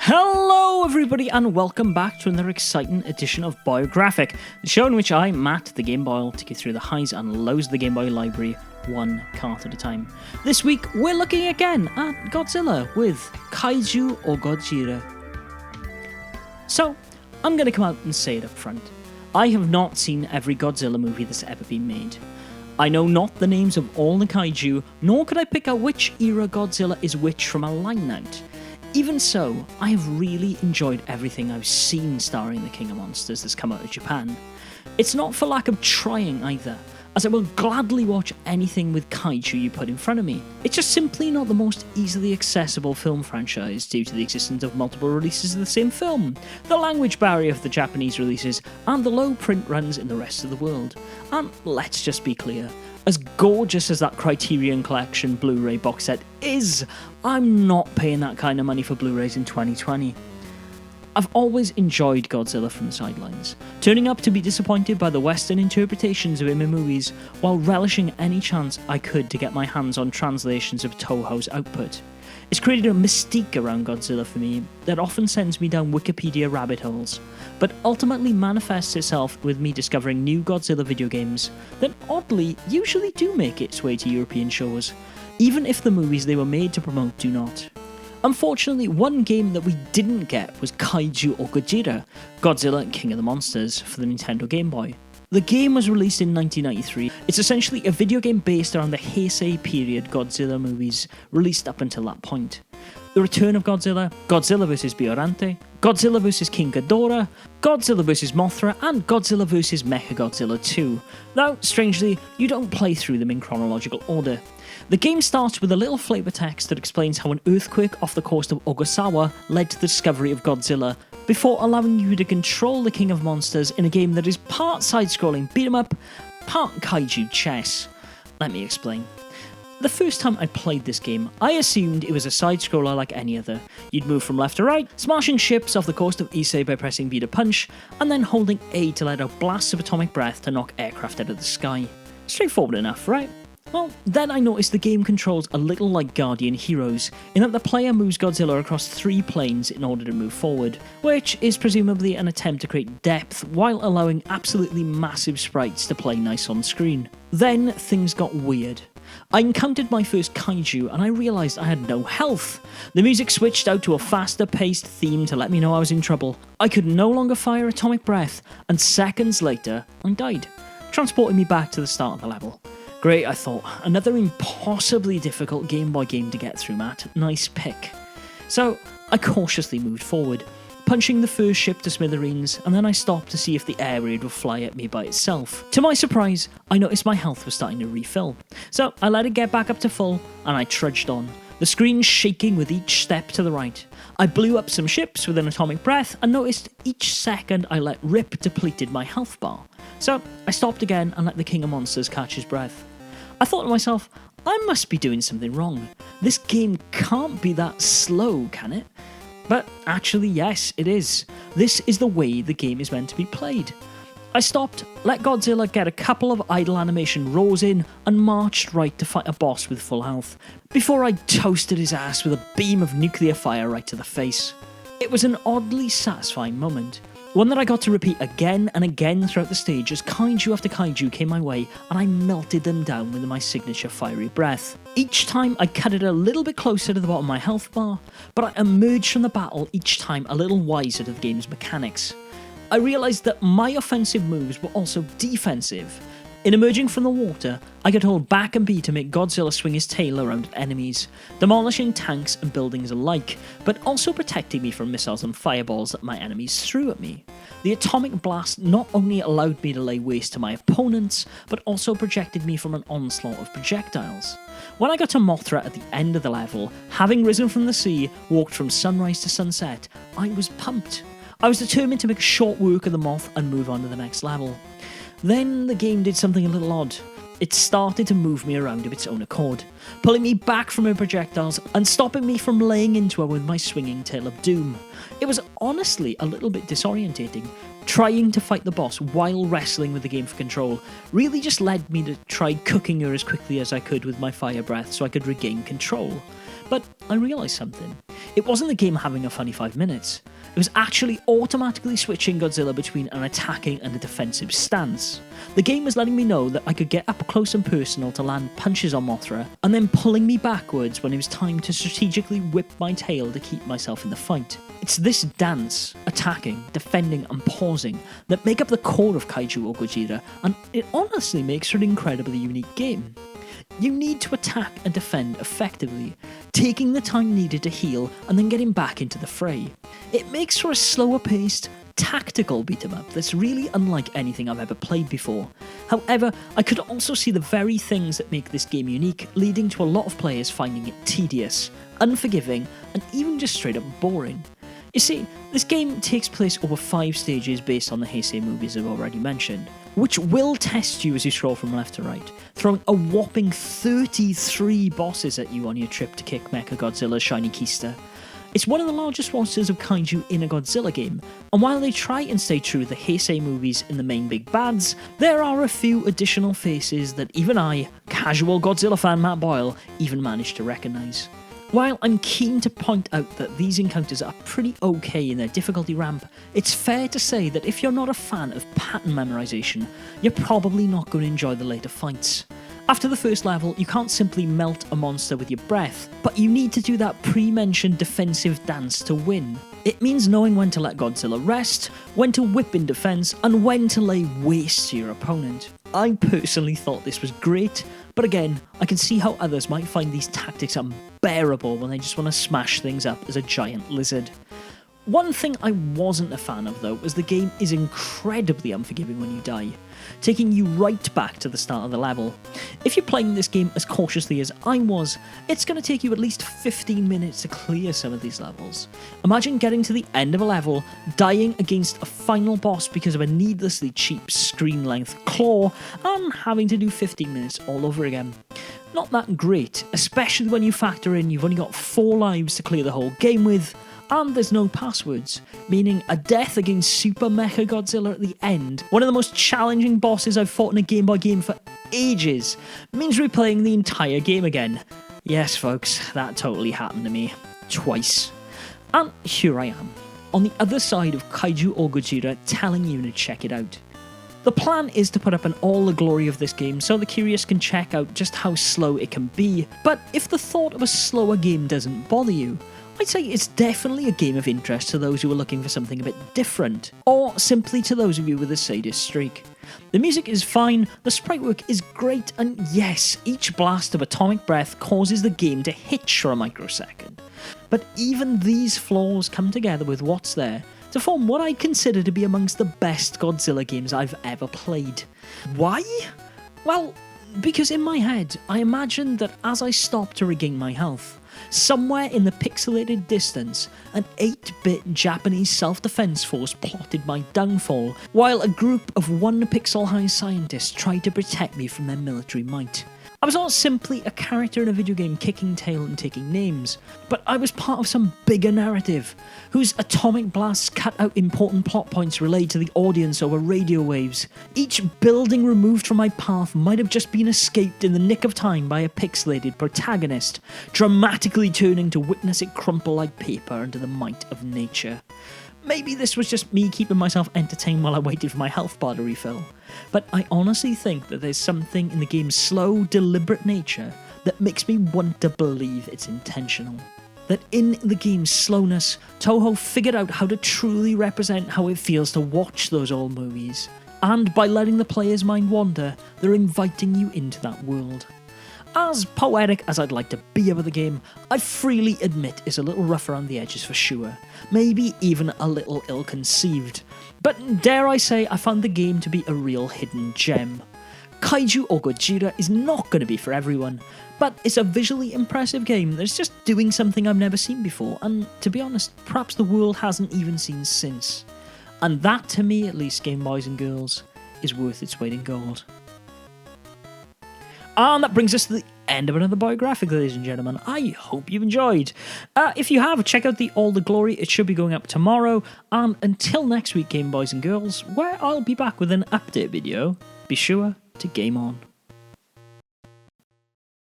Hello everybody and welcome back to another exciting edition of Boyographic, the show in which I, Matt the Game Boy, will take you through the highs and lows of the Game Boy library, one cart at a time. This week we're looking again at Godzilla with Kaijū-ō Godzilla. So, I'm going to come out and say it up front. I have not seen every Godzilla movie that's ever been made. I know not the names of all the kaiju, nor could I pick out which era Godzilla is which from a line out. Even so, I have really enjoyed everything I've seen starring the King of Monsters that's come out of Japan. It's not for lack of trying either, as I will gladly watch anything with kaiju you put in front of me. It's just simply not the most easily accessible film franchise due to the existence of multiple releases of the same film, the language barrier of the Japanese releases, and the low print runs in the rest of the world. And let's just be clear, as gorgeous as that Criterion Collection Blu-ray box set is, I'm not paying that kind of money for Blu-rays in 2020. I've always enjoyed Godzilla from the sidelines, turning up to be disappointed by the Western interpretations of him in movies, while relishing any chance I could to get my hands on translations of Toho's output. It's created a mystique around Godzilla for me that often sends me down Wikipedia rabbit holes, but ultimately manifests itself with me discovering new Godzilla video games that oddly usually do make its way to European shores, even if the movies they were made to promote do not. Unfortunately, one game that we didn't get was Kaijū-ō Godzilla, Godzilla King of the Monsters, for the Nintendo Game Boy. The game was released in 1993. It's essentially a video game based around the Heisei period Godzilla movies released up until that point. The Return of Godzilla, Godzilla vs. Biollante, Godzilla vs. King Ghidorah, Godzilla vs. Mothra, and Godzilla vs. Mechagodzilla 2. Though, strangely, you don't play through them in chronological order. The game starts with a little flavor text that explains how an earthquake off the coast of Ogasawa led to the discovery of Godzilla, before allowing you to control the King of Monsters in a game that is part side-scrolling beat-em-up, part kaiju chess. Let me explain. The first time I played this game, I assumed it was a side-scroller like any other. You'd move from left to right, smashing ships off the coast of Issei by pressing V to punch, and then holding A to let out blasts of atomic breath to knock aircraft out of the sky. Straightforward enough, right? Well, then I noticed the game controls a little like Guardian Heroes, in that the player moves Godzilla across 3 planes in order to move forward, which is presumably an attempt to create depth while allowing absolutely massive sprites to play nice on screen. Then things got weird. I encountered my first kaiju and I realised I had no health. The music switched out to a faster paced theme to let me know I was in trouble. I could no longer fire atomic breath, and seconds later I died, transporting me back to the start of the level. Great, I thought. Another impossibly difficult Game Boy game to get through, Matt. Nice pick. So, I cautiously moved forward, punching the first ship to smithereens, and then I stopped to see if the air raid would fly at me by itself. To my surprise, I noticed my health was starting to refill. So, I let it get back up to full, and I trudged on, the screen shaking with each step to the right. I blew up some ships with an atomic breath, and noticed each second I let rip depleted my health bar. So, I stopped again and let the King of Monsters catch his breath. I thought to myself, I must be doing something wrong. This game can't be that slow, can it? But actually, yes, it is. This is the way the game is meant to be played. I stopped, let Godzilla get a couple of idle animation roars in, and marched right to fight a boss with full health, before I toasted his ass with a beam of nuclear fire right to the face. It was an oddly satisfying moment. One that I got to repeat again and again throughout the stage as kaiju after kaiju came my way and I melted them down with my signature fiery breath. Each time I cut it a little bit closer to the bottom of my health bar, but I emerged from the battle each time a little wiser to the game's mechanics. I realised that my offensive moves were also defensive. In emerging from the water, I could hold back and B to make Godzilla swing his tail around at enemies, demolishing tanks and buildings alike, but also protecting me from missiles and fireballs that my enemies threw at me. The atomic blast not only allowed me to lay waste to my opponents, but also projected me from an onslaught of projectiles. When I got to Mothra at the end of the level, having risen from the sea, walked from sunrise to sunset, I was pumped. I was determined to make short work of the moth and move on to the next level. Then the game did something a little odd. It started to move me around of its own accord, pulling me back from her projectiles and stopping me from laying into her with my swinging tail of doom. It was honestly a little bit disorientating. Trying to fight the boss while wrestling with the game for control really just led me to try cooking her as quickly as I could with my fire breath so I could regain control. But I realised something. It wasn't the game having a funny 5 minutes. It was actually automatically switching Godzilla between an attacking and a defensive stance. The game was letting me know that I could get up close and personal to land punches on Mothra, and then pulling me backwards when it was time to strategically whip my tail to keep myself in the fight. It's this dance, attacking, defending and pausing, that make up the core of Kaijū-ō Godzilla, and it honestly makes for an incredibly unique game. You need to attack and defend effectively, taking the time needed to heal and then getting back into the fray. It makes for a slower paced, tactical beat-em-up that's really unlike anything I've ever played before. However, I could also see the very things that make this game unique leading to a lot of players finding it tedious, unforgiving, and even just straight up boring. You see, this game takes place over 5 stages based on the Heisei movies I've already mentioned, which will test you as you scroll from left to right, throwing a whopping 33 bosses at you on your trip to kick Mechagodzilla's shiny keister. It's one of the largest rosters of kaiju in a Godzilla game, and while they try and stay true to the Heisei movies in the main big bads, there are a few additional faces that even I, casual Godzilla fan Matt Boyle, even managed to recognise. While I'm keen to point out that these encounters are pretty okay in their difficulty ramp, it's fair to say that if you're not a fan of pattern memorisation, you're probably not going to enjoy the later fights. After the first level, you can't simply melt a monster with your breath, but you need to do that pre-mentioned defensive dance to win. It means knowing when to let Godzilla rest, when to whip in defense, and when to lay waste to your opponent. I personally thought this was great, but again, I can see how others might find these tactics unbearable when they just want to smash things up as a giant lizard. One thing I wasn't a fan of though was the game is incredibly unforgiving when you die, taking you right back to the start of the level. If you're playing this game as cautiously as I was, it's going to take you at least 15 minutes to clear some of these levels. Imagine getting to the end of a level, dying against a final boss because of a needlessly cheap screen-length claw, and having to do 15 minutes all over again. Not that great, especially when you factor in you've only got 4 lives to clear the whole game with, and there's no passwords, meaning a death against Super Mechagodzilla at the end, one of the most challenging bosses I've fought in a Game Boy game for ages, means replaying the entire game again. Yes folks, that totally happened to me. Twice. And here I am, on the other side of Kaiju-ō Godzilla telling you to check it out. The plan is to put up in all the glory of this game so the curious can check out just how slow it can be, but if the thought of a slower game doesn't bother you, I'd say it's definitely a game of interest to those who are looking for something a bit different, or simply to those of you with a sadist streak. The music is fine, the sprite work is great, and yes, each blast of atomic breath causes the game to hitch for a microsecond. But even these flaws come together with what's there to form what I consider to be amongst the best Godzilla games I've ever played. Why? Well, because in my head, I imagined that as I stopped to regain my health, somewhere in the pixelated distance, an 8-bit Japanese self-defense force plotted my downfall, while a group of 1 pixel-high scientists tried to protect me from their military might. I was not simply a character in a video game kicking tail and taking names, but I was part of some bigger narrative, whose atomic blasts cut out important plot points relayed to the audience over radio waves. Each building removed from my path might have just been escaped in the nick of time by a pixelated protagonist, dramatically turning to witness it crumple like paper under the might of nature. Maybe this was just me keeping myself entertained while I waited for my health bar to refill, but I honestly think that there's something in the game's slow, deliberate nature that makes me want to believe it's intentional. That in the game's slowness, Toho figured out how to truly represent how it feels to watch those old movies, and by letting the player's mind wander, they're inviting you into that world. As poetic as I'd like to be about the game, I freely admit it's a little rough around the edges for sure, maybe even a little ill-conceived. But dare I say, I found the game to be a real hidden gem. Kaiju-ō Godzilla is not going to be for everyone, but it's a visually impressive game that's just doing something I've never seen before, and to be honest, perhaps the world hasn't even seen since. And that, to me at least, game boys and girls, is worth its weight in gold. And that brings us to the end of another Boyographic, ladies and gentlemen. I hope you've enjoyed. If you have, check out the All the Glory. It should be going up tomorrow. And until next week, Game Boys and Girls, where I'll be back with an update video, be sure to game on.